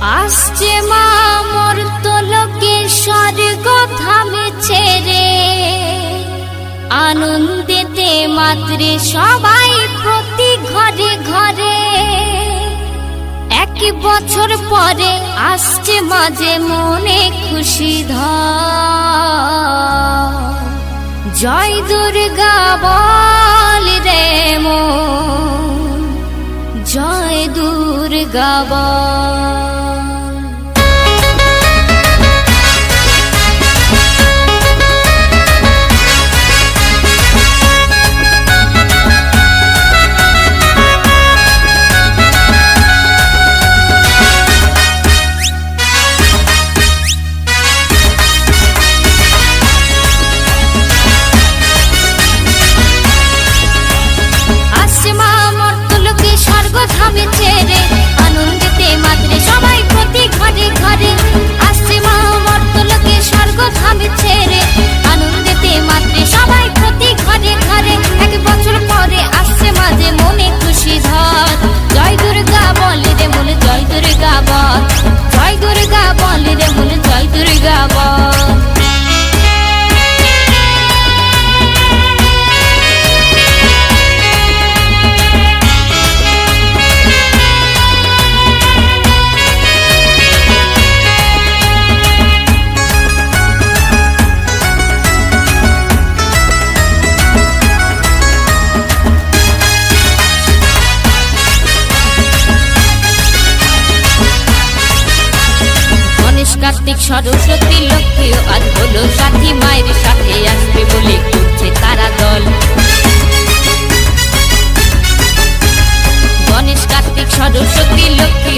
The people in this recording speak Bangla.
আসছে মা মর্তলোকে স্বর্গ ধামে ছেড়ে, আনন্দেতে মাত্রে সবাই প্রতি ঘরে ঘরে। এক বছর পরে আসছে মাঝে মনে খুশি ধর, জয় দুর্গা বল রে মন, জয় দুর্গা বল। ধামে ছেড়ে, আনন্দেতে মাত্রে সবাই প্রতি ঘরে ঘরে। আসছে মা মর্তলোকে স্বর্গ ধামে ছেড়ে, আনন্দেতে মাত্রে সবাই প্রতি ঘরে ঘরে। এক বছর পরে আসছে মাঝে মনে খুশি ধর, জয় দুর্গা বল রে মন, জয় দুর্গা বল, জয় দুর্গা বল রে মন, জয় দুর্গা বল। কার্তিক সরস্বতী লক্ষ্মী আজ হলো সাথী, মায়ের সাথে আসবে বলে করছে তারা দল। গণেশ কার্তিক সরস্বতী লক্ষ্মী